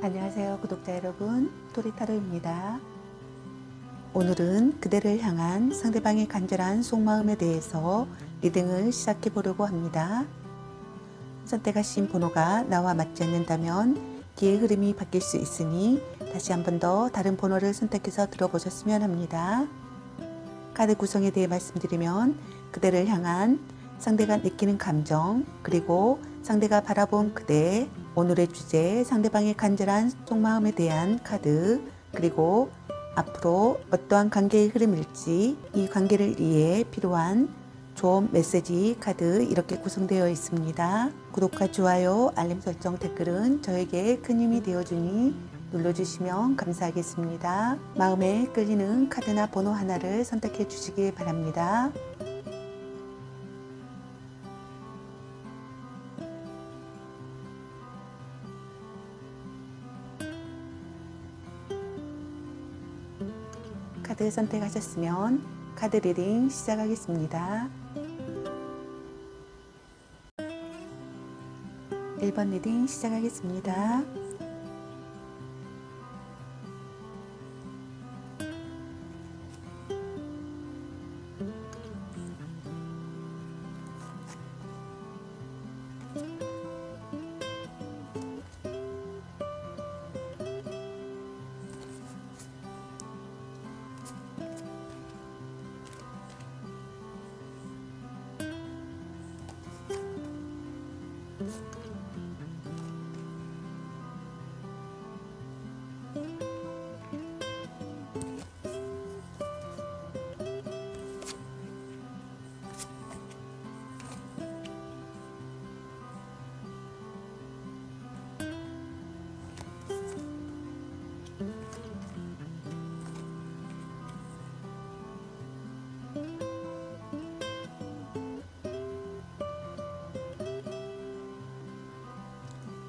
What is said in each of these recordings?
안녕하세요 구독자 여러분, 토리타로입니다. 오늘은 그대를 향한 상대방의 간절한 속마음에 대해서 리딩을 시작해 보려고 합니다. 선택하신 번호가 나와 맞지 않는다면 기의 흐름이 바뀔 수 있으니 다시 한 번 더 다른 번호를 선택해서 들어보셨으면 합니다. 카드 구성에 대해 말씀드리면 그대를 향한 상대가 느끼는 감정, 그리고 상대가 바라본 그대, 오늘의 주제, 상대방의 간절한 속마음에 대한 카드, 그리고 앞으로 어떠한 관계의 흐름일지, 이 관계를 위해 필요한 좋은 메시지 카드, 이렇게 구성되어 있습니다. 구독과 좋아요, 알림 설정, 댓글은 저에게 큰 힘이 되어주니 눌러주시면 감사하겠습니다. 마음에 끌리는 카드나 번호 하나를 선택해 주시기 바랍니다. 카드 선택하셨으면 카드 리딩 시작하겠습니다. 1번 리딩 시작하겠습니다.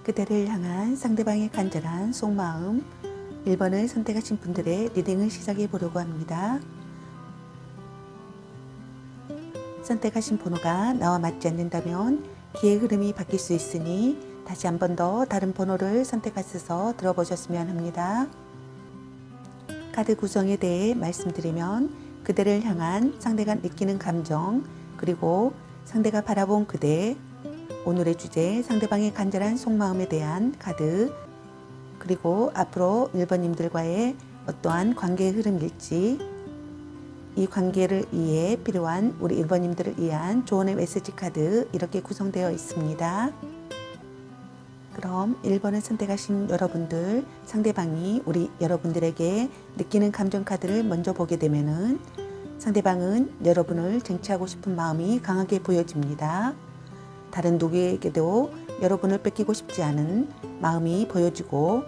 그대를 향한 상대방의 간절한 속마음, 1번을 선택하신 분들의 리딩을 시작해 보려고 합니다. 선택하신 번호가 나와 맞지 않는다면 기의 흐름이 바뀔 수 있으니 다시 한 번 더 다른 번호를 선택하셔서 들어보셨으면 합니다. 카드 구성에 대해 말씀드리면 그대를 향한 상대가 느끼는 감정, 그리고 상대가 바라본 그대, 오늘의 주제, 상대방의 간절한 속마음에 대한 카드, 그리고 앞으로 1번님들과의 어떠한 관계의 흐름일지, 이 관계를 위해 필요한 우리 1번님들을 위한 조언의 메시지 카드, 이렇게 구성되어 있습니다. 그럼 1번을 선택하신 여러분들, 상대방이 우리 여러분들에게 느끼는 감정 카드를 먼저 보게 되면은 상대방은 여러분을 쟁취하고 싶은 마음이 강하게 보여집니다. 다른 누구에게도 여러분을 뺏기고 싶지 않은 마음이 보여지고,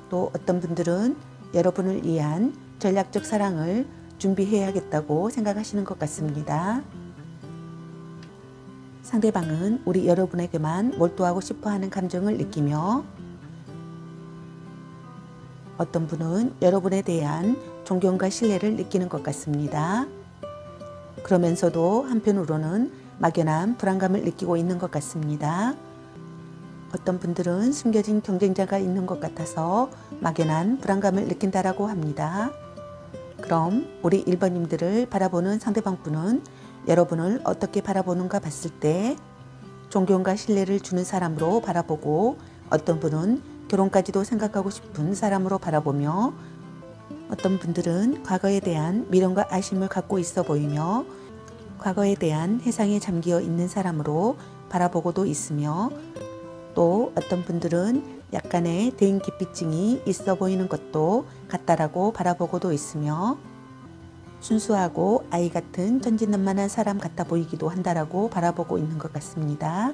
또 어떤 분들은 여러분을 위한 전략적 사랑을 준비해야겠다고 생각하시는 것 같습니다. 상대방은 우리 여러분에게만 몰두하고 싶어하는 감정을 느끼며, 어떤 분은 여러분에 대한 존경과 신뢰를 느끼는 것 같습니다. 그러면서도 한편으로는 막연한 불안감을 느끼고 있는 것 같습니다. 어떤 분들은 숨겨진 경쟁자가 있는 것 같아서 막연한 불안감을 느낀다라고 합니다. 그럼 우리 1번님들을 바라보는 상대방 분은 여러분을 어떻게 바라보는가 봤을 때 존경과 신뢰를 주는 사람으로 바라보고, 어떤 분은 결혼까지도 생각하고 싶은 사람으로 바라보며, 어떤 분들은 과거에 대한 미련과 아쉬움을 갖고 있어 보이며 과거에 대한 회상에 잠겨 있는 사람으로 바라보고도 있으며, 또 어떤 분들은 약간의 대인기피증이 있어 보이는 것도 같다라고 바라보고도 있으며, 순수하고 아이 같은 천진난만한 사람 같아 보이기도 한다라고 바라보고 있는 것 같습니다.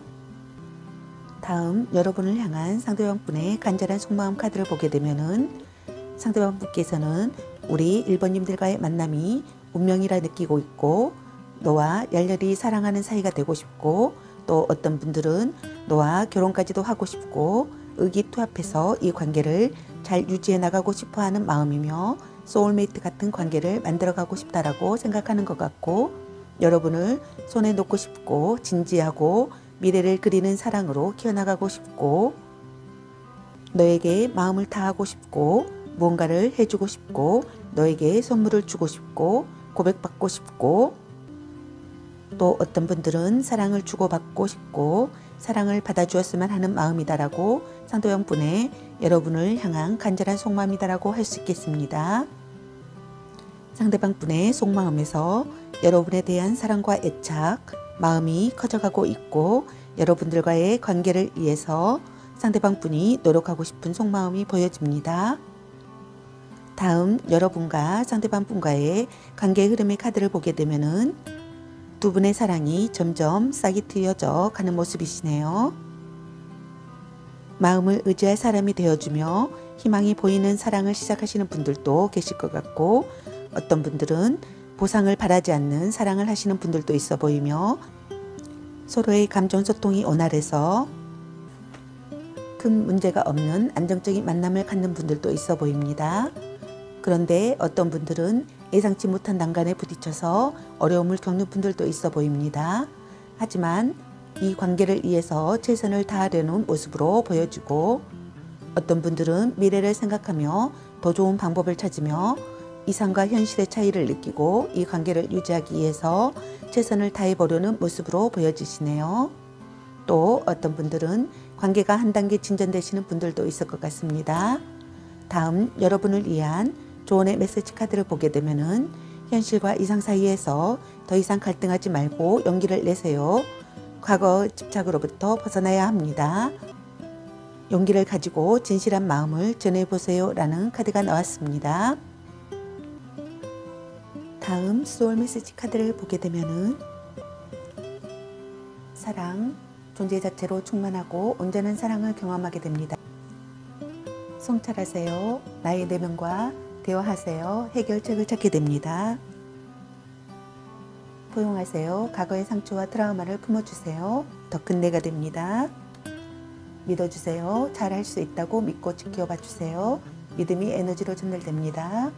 다음 여러분을 향한 상대방분의 간절한 속마음 카드를 보게 되면은 상대방분께서는 우리 1번님들과의 만남이 운명이라 느끼고 있고, 너와 열렬히 사랑하는 사이가 되고 싶고, 또 어떤 분들은 너와 결혼까지도 하고 싶고 의기투합해서 이 관계를 잘 유지해 나가고 싶어 하는 마음이며, 소울메이트 같은 관계를 만들어가고 싶다라고 생각하는 것 같고, 여러분을 손에 놓고 싶고 진지하고 미래를 그리는 사랑으로 키워나가고 싶고, 너에게 마음을 다하고 싶고 무언가를 해주고 싶고 너에게 선물을 주고 싶고 고백받고 싶고 또 어떤 분들은 사랑을 주고받고 싶고 사랑을 받아주었으면 하는 마음이다라고 상대방 분의 여러분을 향한 간절한 속마음이다라고 할 수 있겠습니다. 상대방 분의 속마음에서 여러분에 대한 사랑과 애착, 마음이 커져가고 있고 여러분들과의 관계를 위해서 상대방 분이 노력하고 싶은 속마음이 보여집니다. 다음 여러분과 상대방 분과의 관계 흐름의 카드를 보게 되면은 두 분의 사랑이 점점 싹이 트여져 가는 모습이시네요. 마음을 의지할 사람이 되어주며 희망이 보이는 사랑을 시작하시는 분들도 계실 것 같고 어떤 분들은 보상을 바라지 않는 사랑을 하시는 분들도 있어 보이며 서로의 감정 소통이 원활해서 큰 문제가 없는 안정적인 만남을 갖는 분들도 있어 보입니다. 그런데 어떤 분들은 예상치 못한 난간에 부딪혀서 어려움을 겪는 분들도 있어 보입니다. 하지만 이 관계를 위해서 최선을 다하려는 모습으로 보여지고 어떤 분들은 미래를 생각하며 더 좋은 방법을 찾으며 이상과 현실의 차이를 느끼고 이 관계를 유지하기 위해서 최선을 다해보려는 모습으로 보여지시네요. 또 어떤 분들은 관계가 한 단계 진전되시는 분들도 있을 것 같습니다. 다음 여러분을 위한 조언의 메시지 카드를 보게 되면은 현실과 이상 사이에서 더 이상 갈등하지 말고 용기를 내세요. 과거 집착으로부터 벗어나야 합니다. 용기를 가지고 진실한 마음을 전해보세요 라는 카드가 나왔습니다. 다음 소울 메시지 카드를 보게 되면은 사랑, 존재 자체로 충만하고 온전한 사랑을 경험하게 됩니다. 성찰하세요. 나의 내면과 대화하세요. 해결책을 찾게 됩니다. 포용하세요. 과거의 상처와 트라우마를 품어주세요. 더 큰 내가 됩니다. 믿어주세요. 잘할 수 있다고 믿고 지켜봐 주세요. 믿음이 에너지로 전달됩니다.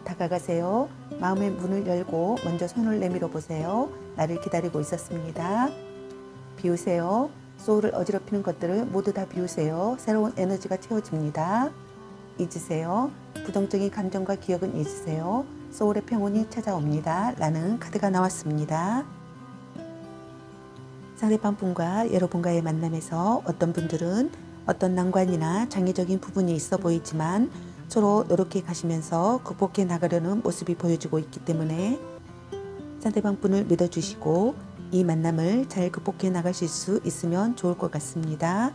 다가가세요. 마음의 문을 열고 먼저 손을 내밀어 보세요. 나를 기다리고 있었습니다. 비우세요. 소울을 어지럽히는 것들을 모두 다 비우세요. 새로운 에너지가 채워집니다. 잊으세요. 부정적인 감정과 기억은 잊으세요. 소울의 평온이 찾아옵니다. 라는 카드가 나왔습니다. 상대방 분과 여러분과의 만남에서 어떤 분들은 어떤 난관이나 장애적인 부분이 있어 보이지만 서로 노력해 가시면서 극복해 나가려는 모습이 보여지고 있기 때문에 상대방 분을 믿어주시고 이 만남을 잘 극복해 나가실 수 있으면 좋을 것 같습니다.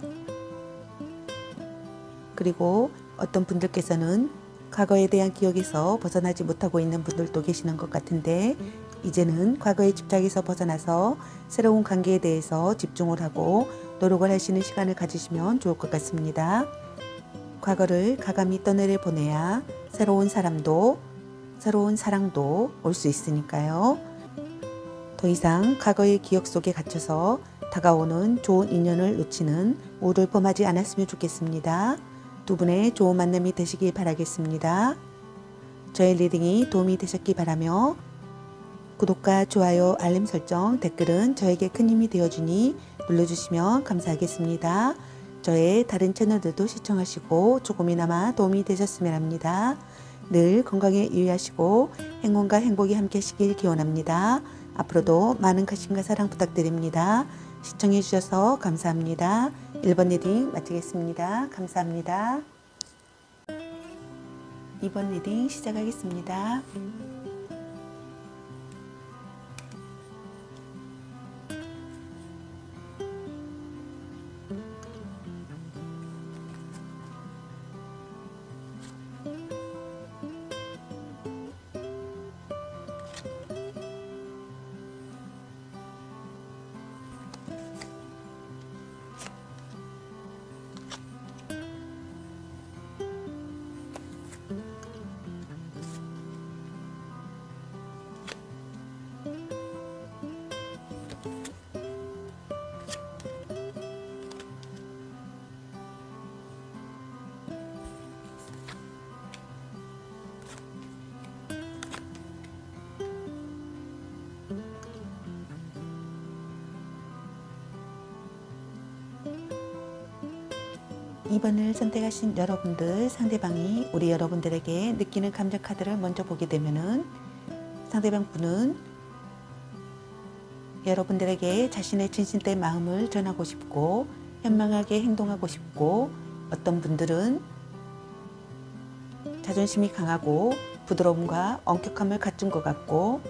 그리고 어떤 분들께서는 과거에 대한 기억에서 벗어나지 못하고 있는 분들도 계시는 것 같은데 이제는 과거의 집착에서 벗어나서 새로운 관계에 대해서 집중을 하고 노력을 하시는 시간을 가지시면 좋을 것 같습니다. 과거를 가감히 떠내려 보내야 새로운 사람도 새로운 사랑도 올 수 있으니까요. 더 이상 과거의 기억 속에 갇혀서 다가오는 좋은 인연을 놓치는 우를 범하지 않았으면 좋겠습니다. 두 분의 좋은 만남이 되시길 바라겠습니다. 저의 리딩이 도움이 되셨기 바라며 구독과 좋아요, 알림 설정, 댓글은 저에게 큰 힘이 되어주니 눌러주시면 감사하겠습니다. 저의 다른 채널들도 시청하시고 조금이나마 도움이 되셨으면 합니다. 늘 건강에 유의하시고 행운과 행복이 함께 하시길 기원합니다. 앞으로도 많은 관심과 사랑 부탁드립니다. 시청해 주셔서 감사합니다. 1번 리딩 마치겠습니다. 감사합니다. 2번 리딩 시작하겠습니다. 2번을 선택하신 여러분들, 상대방이 우리 여러분들에게 느끼는 감정 카드를 먼저 보게 되면은 상대방 분은 여러분들에게 자신의 진실된 마음을 전하고 싶고 현명하게 행동하고 싶고, 어떤 분들은 자존심이 강하고 부드러움과 엄격함을 갖춘 것 같고,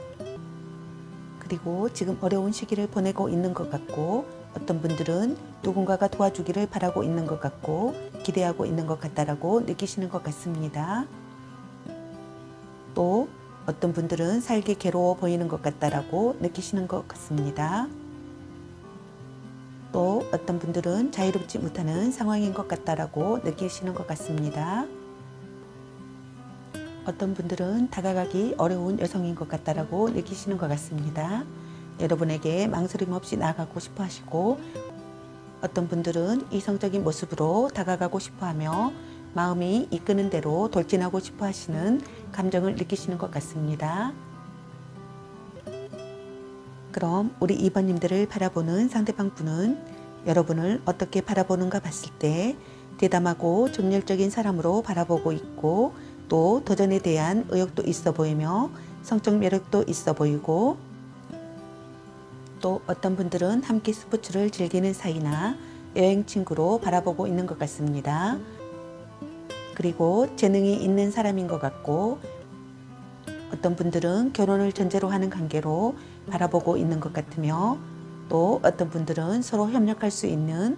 그리고 지금 어려운 시기를 보내고 있는 것 같고, 어떤 분들은 누군가가 도와주기를 바라고 있는 것 같고 기대하고 있는 것 같다라고 느끼시는 것 같습니다. 또 어떤 분들은 살기 괴로워 보이는 것 같다라고 느끼시는 것 같습니다. 또 어떤 분들은 자유롭지 못하는 상황인 것 같다라고 느끼시는 것 같습니다. 어떤 분들은 다가가기 어려운 여성인 것 같다라고 느끼시는 것 같습니다. 여러분에게 망설임 없이 나아가고 싶어 하시고, 어떤 분들은 이성적인 모습으로 다가가고 싶어 하며 마음이 이끄는 대로 돌진하고 싶어 하시는 감정을 느끼시는 것 같습니다. 그럼 우리 2번님들을 바라보는 상대방 분은 여러분을 어떻게 바라보는가 봤을 때 대담하고 정열적인 사람으로 바라보고 있고, 또 도전에 대한 의욕도 있어 보이며 성적 매력도 있어 보이고, 또 어떤 분들은 함께 스포츠를 즐기는 사이나 여행 친구로 바라보고 있는 것 같습니다. 그리고 재능이 있는 사람인 것 같고, 어떤 분들은 결혼을 전제로 하는 관계로 바라보고 있는 것 같으며, 또 어떤 분들은 서로 협력할 수 있는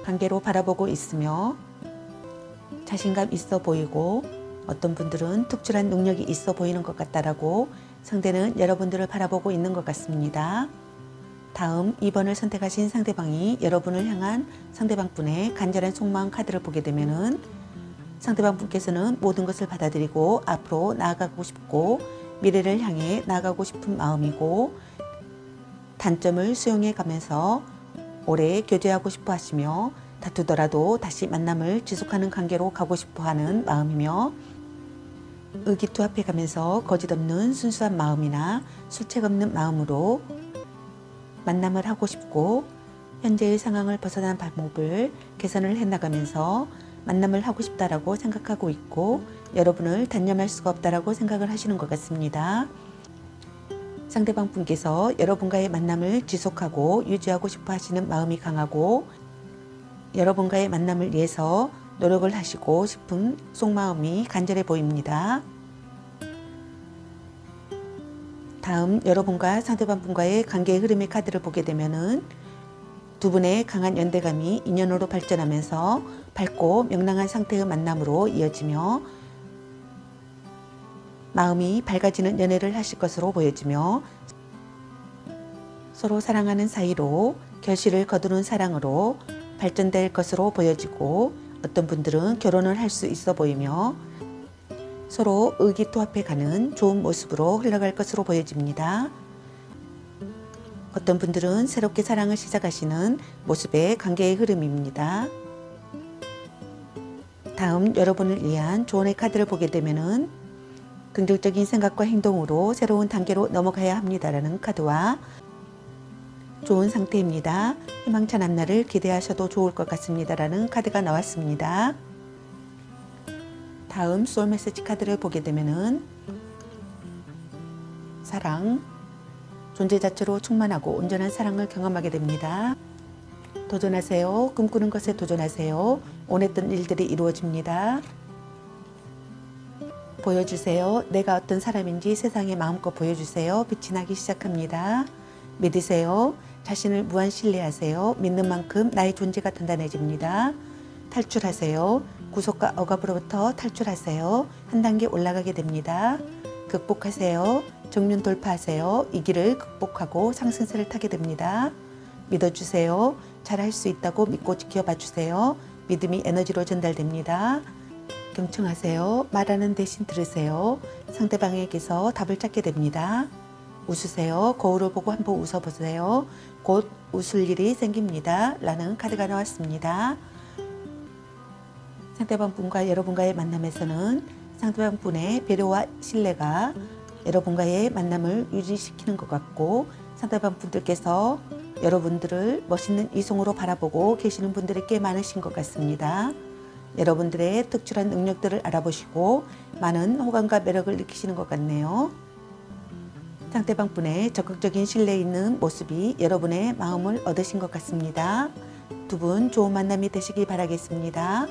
관계로 바라보고 있으며 자신감 있어 보이고, 어떤 분들은 특출한 능력이 있어 보이는 것 같다라고 상대는 여러분들을 바라보고 있는 것 같습니다. 다음 2번을 선택하신 상대방이 여러분을 향한 상대방 분의 간절한 속마음 카드를 보게 되면은 상대방 분께서는 모든 것을 받아들이고 앞으로 나아가고 싶고 미래를 향해 나아가고 싶은 마음이고, 단점을 수용해 가면서 오래 교제하고 싶어 하시며 다투더라도 다시 만남을 지속하는 관계로 가고 싶어 하는 마음이며, 의기투합해 가면서 거짓 없는 순수한 마음이나 수책 없는 마음으로 만남을 하고 싶고, 현재의 상황을 벗어난 방법을 개선을 해나가면서 만남을 하고 싶다라고 생각하고 있고, 여러분을 단념할 수가 없다라고 생각을 하시는 것 같습니다. 상대방 분께서 여러분과의 만남을 지속하고 유지하고 싶어 하시는 마음이 강하고, 여러분과의 만남을 위해서 노력을 하시고 싶은 속마음이 간절해 보입니다. 다음 여러분과 상대방 분과의 관계의 흐름의 카드를 보게 되면은 두 분의 강한 연대감이 인연으로 발전하면서 밝고 명랑한 상태의 만남으로 이어지며 마음이 밝아지는 연애를 하실 것으로 보여지며, 서로 사랑하는 사이로 결실을 거두는 사랑으로 발전될 것으로 보여지고, 어떤 분들은 결혼을 할 수 있어 보이며 서로 의기투합해 가는 좋은 모습으로 흘러갈 것으로 보여집니다. 어떤 분들은 새롭게 사랑을 시작하시는 모습의 관계의 흐름입니다. 다음 여러분을 위한 조언의 카드를 보게 되면은 긍정적인 생각과 행동으로 새로운 단계로 넘어가야 합니다라는 카드와 좋은 상태입니다. 희망찬 앞날을 기대하셔도 좋을 것 같습니다라는 카드가 나왔습니다. 다음 소울 메시지 카드를 보게 되면은 사랑, 존재 자체로 충만하고 온전한 사랑을 경험하게 됩니다. 도전하세요. 꿈꾸는 것에 도전하세요. 원했던 일들이 이루어집니다. 보여주세요. 내가 어떤 사람인지 세상에 마음껏 보여주세요. 빛이 나기 시작합니다. 믿으세요. 자신을 무한 신뢰하세요. 믿는 만큼 나의 존재가 단단해집니다. 탈출하세요. 구속과 억압으로부터 탈출하세요. 한 단계 올라가게 됩니다. 극복하세요. 정면 돌파하세요. 이 길을 극복하고 상승세를 타게 됩니다. 믿어주세요. 잘할 수 있다고 믿고 지켜봐 주세요. 믿음이 에너지로 전달됩니다. 경청하세요. 말하는 대신 들으세요. 상대방에게서 답을 찾게 됩니다. 웃으세요. 거울을 보고 한번 웃어보세요. 곧 웃을 일이 생깁니다. 라는 카드가 나왔습니다. 상대방 분과 여러분과의 만남에서는 상대방 분의 배려와 신뢰가 여러분과의 만남을 유지시키는 것 같고, 상대방 분들께서 여러분들을 멋있는 이성으로 바라보고 계시는 분들이 꽤 많으신 것 같습니다. 여러분들의 특출한 능력들을 알아보시고 많은 호감과 매력을 느끼시는 것 같네요. 상대방 분의 적극적인 신뢰 있는 모습이 여러분의 마음을 얻으신 것 같습니다. 두 분 좋은 만남이 되시길 바라겠습니다.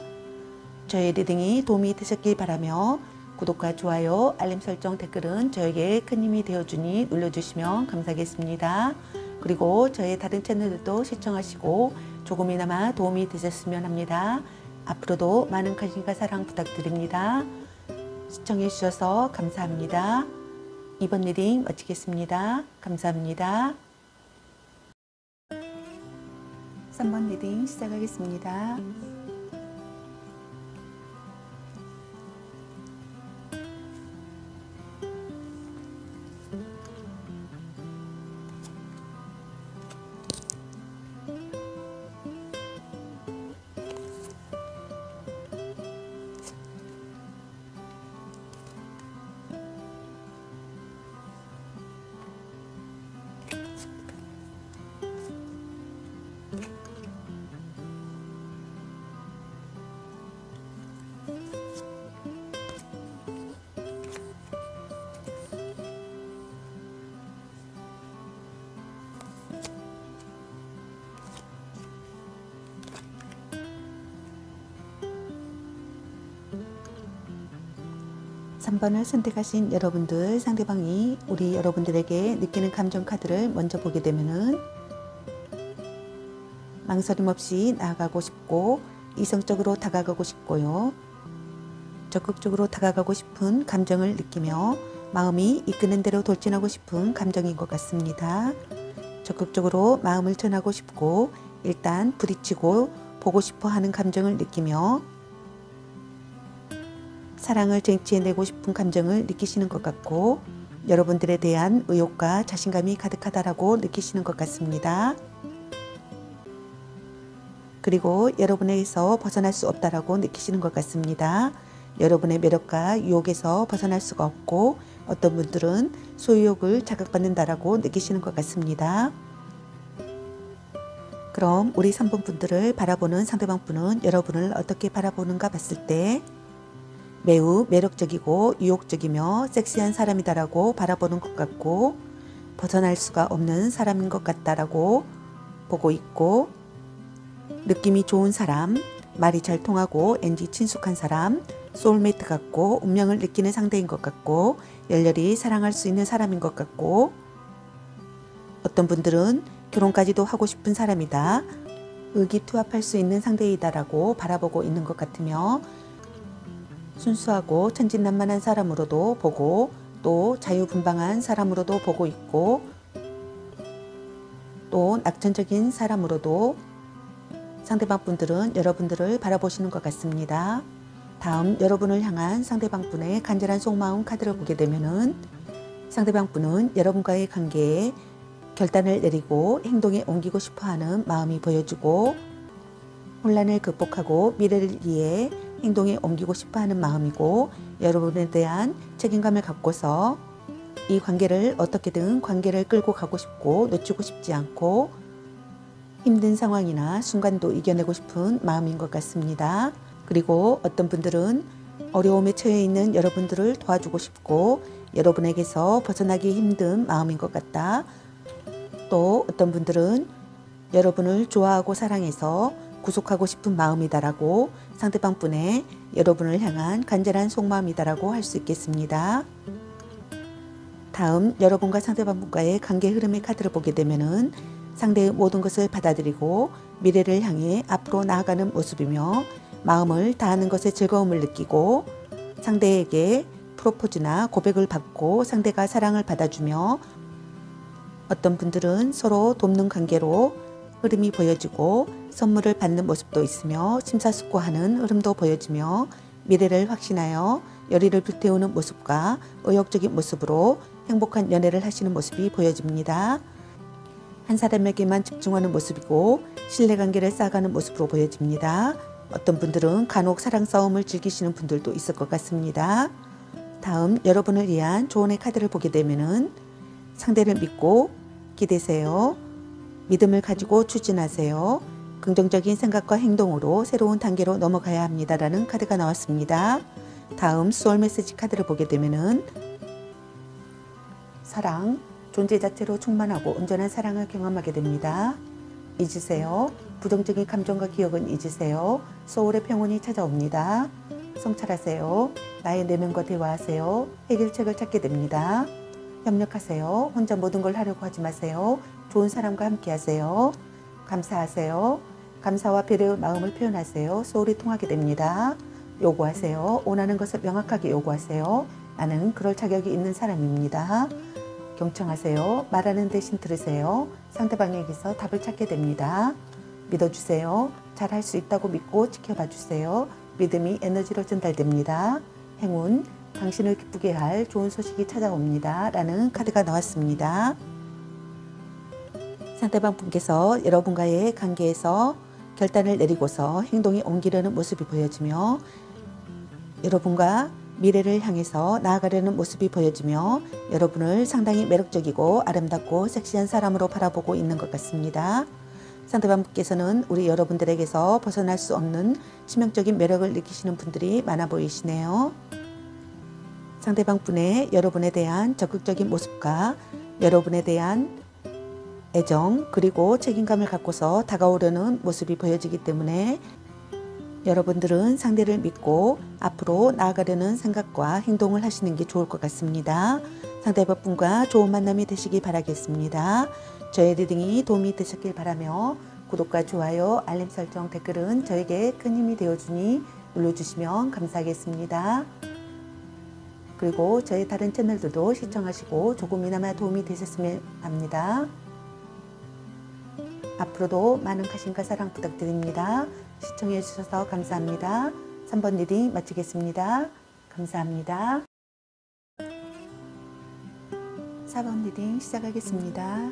저의 리딩이 도움이 되셨길 바라며 구독과 좋아요, 알림 설정, 댓글은 저에게 큰 힘이 되어주니 눌러주시면 감사하겠습니다. 그리고 저의 다른 채널들도 시청하시고 조금이나마 도움이 되셨으면 합니다. 앞으로도 많은 관심과 사랑 부탁드립니다. 시청해 주셔서 감사합니다. 이번 리딩 마치겠습니다. 감사합니다. 3번 리딩 시작하겠습니다. (3번을) 선택하신 여러분들, 상대방이 우리 여러분들에게 느끼는 감정 카드를 먼저 보게 되면은 망설임 없이 나아가고 싶고 이성적으로 다가가고 싶고요. 적극적으로 다가가고 싶은 감정을 느끼며 마음이 이끄는 대로 돌진하고 싶은 감정인 것 같습니다. 적극적으로 마음을 전하고 싶고 일단 부딪히고 보고 싶어 하는 감정을 느끼며 사랑을 쟁취해내고 싶은 감정을 느끼시는 것 같고 여러분들에 대한 의욕과 자신감이 가득하다라고 느끼시는 것 같습니다. 그리고 여러분에게서 벗어날 수 없다라고 느끼시는 것 같습니다. 여러분의 매력과 유혹에서 벗어날 수가 없고 어떤 분들은 소유욕을 자극받는다라고 느끼시는 것 같습니다. 그럼 우리 3번 분들을 바라보는 상대방 분은 여러분을 어떻게 바라보는가 봤을 때 매우 매력적이고 유혹적이며 섹시한 사람이다라고 바라보는 것 같고 벗어날 수가 없는 사람인 것 같다라고 보고 있고 느낌이 좋은 사람, 말이 잘 통하고 왠지 친숙한 사람, 소울메이트 같고 운명을 느끼는 상대인 것 같고 열렬히 사랑할 수 있는 사람인 것 같고 어떤 분들은 결혼까지도 하고 싶은 사람이다. 의기투합할 수 있는 상대이다라고 바라보고 있는 것 같으며 순수하고 천진난만한 사람으로도 보고 또 자유분방한 사람으로도 보고 있고 또 낙천적인 사람으로도 상대방 분들은 여러분들을 바라보시는 것 같습니다. 다음 여러분을 향한 상대방 분의 간절한 속마음 카드를 보게 되면은 상대방 분은 여러분과의 관계에 결단을 내리고 행동에 옮기고 싶어하는 마음이 보여지고 혼란을 극복하고 미래를 위해 행동에 옮기고 싶어하는 마음이고 여러분에 대한 책임감을 갖고서 이 관계를 어떻게든 관계를 끌고 가고 싶고 놓치고 싶지 않고 힘든 상황이나 순간도 이겨내고 싶은 마음인 것 같습니다. 그리고 어떤 분들은 어려움에 처해 있는 여러분들을 도와주고 싶고 여러분에게서 벗어나기 힘든 마음인 것 같다. 또 어떤 분들은 여러분을 좋아하고 사랑해서 구속하고 싶은 마음이다라고 상대방 분의 여러분을 향한 간절한 속마음이다라고 할 수 있겠습니다. 다음 여러분과 상대방 분과의 관계 흐름의 카드를 보게 되면은 상대의 모든 것을 받아들이고 미래를 향해 앞으로 나아가는 모습이며 마음을 다하는 것에 즐거움을 느끼고 상대에게 프로포즈나 고백을 받고 상대가 사랑을 받아주며 어떤 분들은 서로 돕는 관계로 흐름이 보여지고 선물을 받는 모습도 있으며 심사숙고하는 흐름도 보여지며 미래를 확신하여 열의를 불태우는 모습과 의욕적인 모습으로 행복한 연애를 하시는 모습이 보여집니다. 한 사람에게만 집중하는 모습이고 신뢰관계를 쌓아가는 모습으로 보여집니다. 어떤 분들은 간혹 사랑 싸움을 즐기시는 분들도 있을 것 같습니다. 다음 여러분을 위한 조언의 카드를 보게 되면은 상대를 믿고 기대세요. 믿음을 가지고 추진하세요. 긍정적인 생각과 행동으로 새로운 단계로 넘어가야 합니다라는 카드가 나왔습니다. 다음 소울 메시지 카드를 보게 되면은 사랑, 존재 자체로 충만하고 온전한 사랑을 경험하게 됩니다. 잊으세요. 부정적인 감정과 기억은 잊으세요. 소울의 평온이 찾아옵니다. 성찰하세요. 나의 내면과 대화하세요. 해결책을 찾게 됩니다. 협력하세요. 혼자 모든 걸 하려고 하지 마세요. 좋은 사람과 함께 하세요. 감사하세요. 감사와 배려의 마음을 표현하세요. 소울이 통하게 됩니다. 요구하세요. 원하는 것을 명확하게 요구하세요. 나는 그럴 자격이 있는 사람입니다. 경청하세요. 말하는 대신 들으세요. 상대방에게서 답을 찾게 됩니다. 믿어주세요. 잘할 수 있다고 믿고 지켜봐 주세요. 믿음이 에너지로 전달됩니다. 행운, 당신을 기쁘게 할 좋은 소식이 찾아옵니다. 라는 카드가 나왔습니다. 상대방 분께서 여러분과의 관계에서 결단을 내리고서 행동에 옮기려는 모습이 보여지며 여러분과 미래를 향해서 나아가려는 모습이 보여지며 여러분을 상당히 매력적이고 아름답고 섹시한 사람으로 바라보고 있는 것 같습니다. 상대방 분께서는 우리 여러분들에게서 벗어날 수 없는 치명적인 매력을 느끼시는 분들이 많아 보이시네요. 상대방 분의 여러분에 대한 적극적인 모습과 여러분에 대한 애정 그리고 책임감을 갖고서 다가오려는 모습이 보여지기 때문에 여러분들은 상대를 믿고 앞으로 나아가려는 생각과 행동을 하시는 게 좋을 것 같습니다. 상대방 분과 좋은 만남이 되시기 바라겠습니다. 저의 리딩이 도움이 되셨길 바라며 구독과 좋아요, 알림 설정, 댓글은 저에게 큰 힘이 되어주니 눌러주시면 감사하겠습니다. 그리고 저희 다른 채널들도 시청하시고 조금이나마 도움이 되셨으면 합니다. 앞으로도 많은 관심과 사랑 부탁드립니다. 시청해 주셔서 감사합니다. 3번 리딩 마치겠습니다. 감사합니다. 4번 리딩 시작하겠습니다.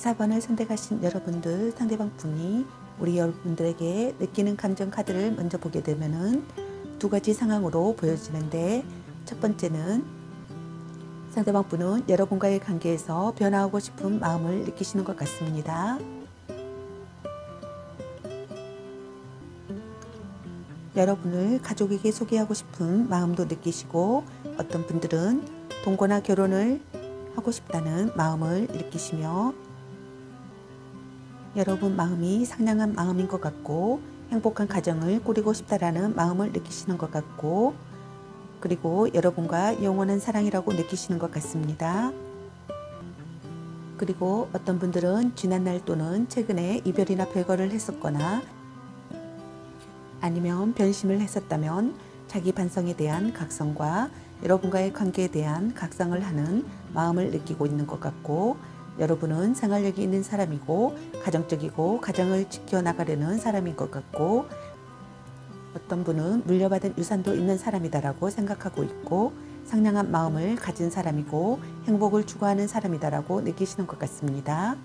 (4번을) 선택하신 여러분들, 상대방 분이 우리 여러분들에게 느끼는 감정 카드를 먼저 보게 되면은 두 가지 상황으로 보여지는데, 첫 번째는 상대방 분은 여러분과의 관계에서 변화하고 싶은 마음을 느끼시는 것 같습니다. 여러분을 가족에게 소개하고 싶은 마음도 느끼시고, 어떤 분들은 동거나 결혼을 하고 싶다는 마음을 느끼시며 여러분 마음이 상냥한 마음인 것 같고 행복한 가정을 꾸리고 싶다라는 마음을 느끼시는 것 같고, 그리고 여러분과 영원한 사랑이라고 느끼시는 것 같습니다. 그리고 어떤 분들은 지난날 또는 최근에 이별이나 별거를 했었거나 아니면 변심을 했었다면 자기 반성에 대한 각성과 여러분과의 관계에 대한 각성을 하는 마음을 느끼고 있는 것 같고, 여러분은 생활력이 있는 사람이고 가정적이고 가정을 지켜나가려는 사람인 것 같고, 어떤 분은 물려받은 유산도 있는 사람이다라고 생각하고 있고 상냥한 마음을 가진 사람이고 행복을 추구하는 사람이다라고 느끼시는 것 같습니다.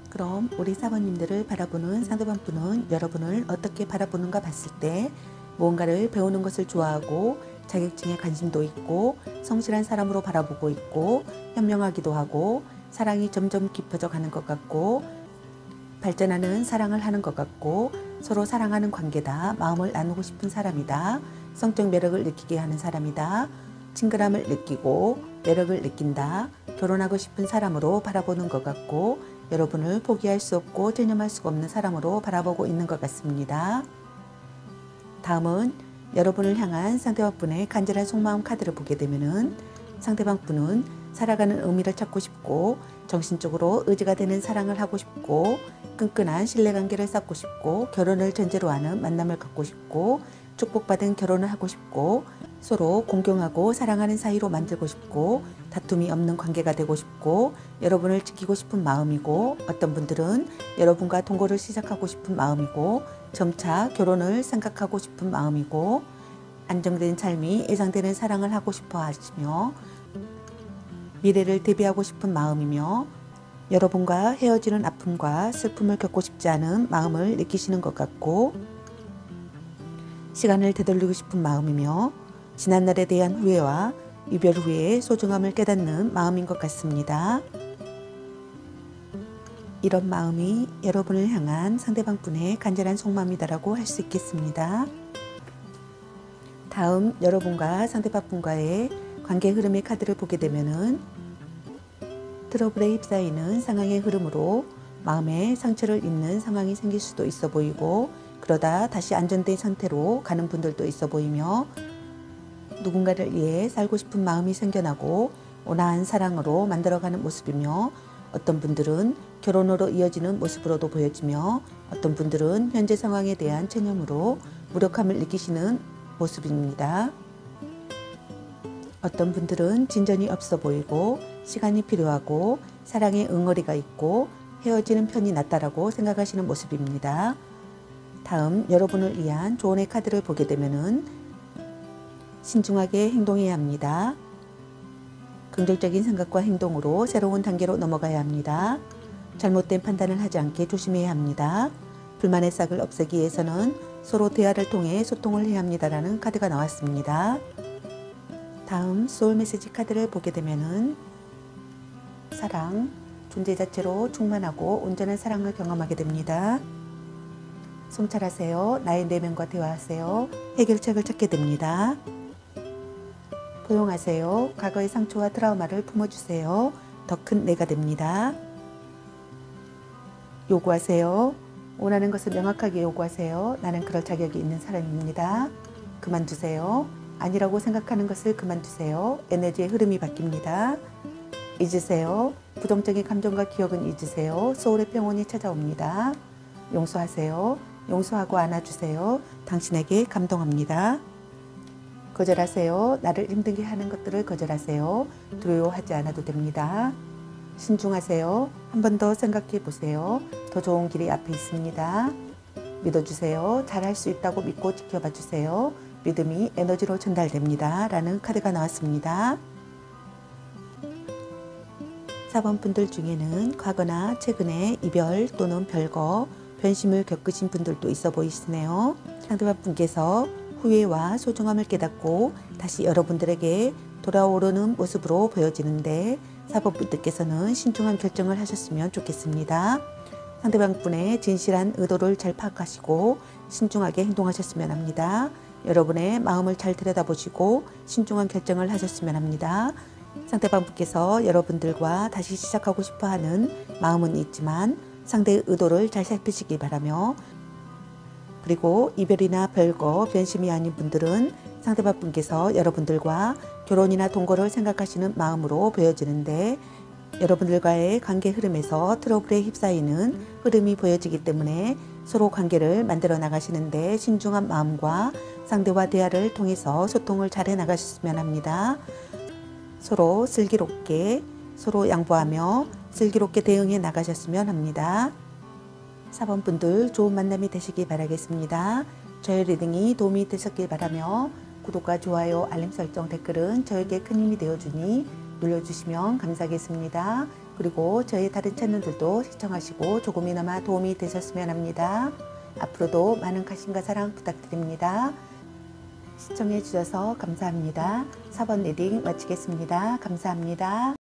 그럼 우리 사모님들을 바라보는 상대방 분은 여러분을 어떻게 바라보는가 봤을 때 무언가를 배우는 것을 좋아하고 자격증에 관심도 있고 성실한 사람으로 바라보고 있고 현명하기도 하고 사랑이 점점 깊어져 가는 것 같고 발전하는 사랑을 하는 것 같고 서로 사랑하는 관계다. 마음을 나누고 싶은 사람이다. 성적 매력을 느끼게 하는 사람이다. 친근함을 느끼고 매력을 느낀다. 결혼하고 싶은 사람으로 바라보는 것 같고 여러분을 포기할 수 없고 전념할 수가 없는 사람으로 바라보고 있는 것 같습니다. 다음은 여러분을 향한 상대방 분의 간절한 속마음 카드를 보게 되면은 상대방 분은 살아가는 의미를 찾고 싶고 정신적으로 의지가 되는 사랑을 하고 싶고 끈끈한 신뢰관계를 쌓고 싶고 결혼을 전제로 하는 만남을 갖고 싶고 축복받은 결혼을 하고 싶고 서로 공경하고 사랑하는 사이로 만들고 싶고 다툼이 없는 관계가 되고 싶고 여러분을 지키고 싶은 마음이고 어떤 분들은 여러분과 동거를 시작하고 싶은 마음이고 점차 결혼을 생각하고 싶은 마음이고 안정된 삶이 예상되는 사랑을 하고 싶어 하시며 미래를 대비하고 싶은 마음이며 여러분과 헤어지는 아픔과 슬픔을 겪고 싶지 않은 마음을 느끼시는 것 같고 시간을 되돌리고 싶은 마음이며 지난날에 대한 후회와 이별 후의 소중함을 깨닫는 마음인 것 같습니다. 이런 마음이 여러분을 향한 상대방 분의 간절한 속마음이다라고 할 수 있겠습니다. 다음 여러분과 상대방 분과의 관계 흐름의 카드를 보게 되면은 트러블에 휩싸이는 상황의 흐름으로 마음에 상처를 입는 상황이 생길 수도 있어 보이고 그러다 다시 안정된 상태로 가는 분들도 있어 보이며 누군가를 위해 살고 싶은 마음이 생겨나고 온화한 사랑으로 만들어가는 모습이며 어떤 분들은 결혼으로 이어지는 모습으로도 보여지며 어떤 분들은 현재 상황에 대한 체념으로 무력함을 느끼시는 모습입니다. 어떤 분들은 진전이 없어 보이고 시간이 필요하고 사랑의 응어리가 있고 헤어지는 편이 낫다라고 생각하시는 모습입니다. 다음 여러분을 위한 조언의 카드를 보게 되면은 신중하게 행동해야 합니다. 긍정적인 생각과 행동으로 새로운 단계로 넘어가야 합니다. 잘못된 판단을 하지 않게 조심해야 합니다. 불만의 싹을 없애기 위해서는 서로 대화를 통해 소통을 해야 합니다라는 카드가 나왔습니다. 다음 소울 메시지 카드를 보게 되면은 사랑, 존재 자체로 충만하고 온전한 사랑을 경험하게 됩니다. 성찰하세요. 나의 내면과 대화하세요. 해결책을 찾게 됩니다. 포용하세요. 과거의 상처와 트라우마를 품어주세요. 더 큰 내가 됩니다. 요구하세요. 원하는 것을 명확하게 요구하세요. 나는 그럴 자격이 있는 사람입니다. 그만두세요. 아니라고 생각하는 것을 그만두세요. 에너지의 흐름이 바뀝니다. 잊으세요. 부정적인 감정과 기억은 잊으세요. 소울의 평온이 찾아옵니다. 용서하세요. 용서하고 안아주세요. 당신에게 감동합니다. 거절하세요. 나를 힘들게 하는 것들을 거절하세요. 두려워하지 않아도 됩니다. 신중하세요. 한 번 더 생각해 보세요. 더 좋은 길이 앞에 있습니다. 믿어주세요. 잘할 수 있다고 믿고 지켜봐 주세요. 믿음이 에너지로 전달됩니다. 라는 카드가 나왔습니다. 4번 분들 중에는 과거나 최근에 이별 또는 별거, 변심을 겪으신 분들도 있어 보이시네요. 상대방 분께서 후회와 소중함을 깨닫고 다시 여러분들에게 돌아오르는 모습으로 보여지는데 4번 분들께서는 신중한 결정을 하셨으면 좋겠습니다. 상대방 분의 진실한 의도를 잘 파악하시고 신중하게 행동하셨으면 합니다. 여러분의 마음을 잘 들여다보시고 신중한 결정을 하셨으면 합니다. 상대방 분께서 여러분들과 다시 시작하고 싶어하는 마음은 있지만 상대의 의도를 잘 살피시기 바라며 그리고 이별이나 별거, 변심이 아닌 분들은 상대방 분께서 여러분들과 결혼이나 동거를 생각하시는 마음으로 보여지는데 여러분들과의 관계 흐름에서 트러블에 휩싸이는 흐름이 보여지기 때문에 서로 관계를 만들어 나가시는데 신중한 마음과 상대와 대화를 통해서 소통을 잘 해 나가셨으면 합니다. 서로 슬기롭게 서로 양보하며 슬기롭게 대응해 나가셨으면 합니다. 4번 분들 좋은 만남이 되시길 바라겠습니다. 저의 리딩이 도움이 되셨길 바라며 구독과 좋아요, 알림 설정, 댓글은 저에게 큰 힘이 되어주니 눌러주시면 감사하겠습니다. 그리고 저의 다른 채널들도 시청하시고 조금이나마 도움이 되셨으면 합니다. 앞으로도 많은 관심과 사랑 부탁드립니다. 시청해 주셔서 감사합니다. 4번 리딩 마치겠습니다. 감사합니다.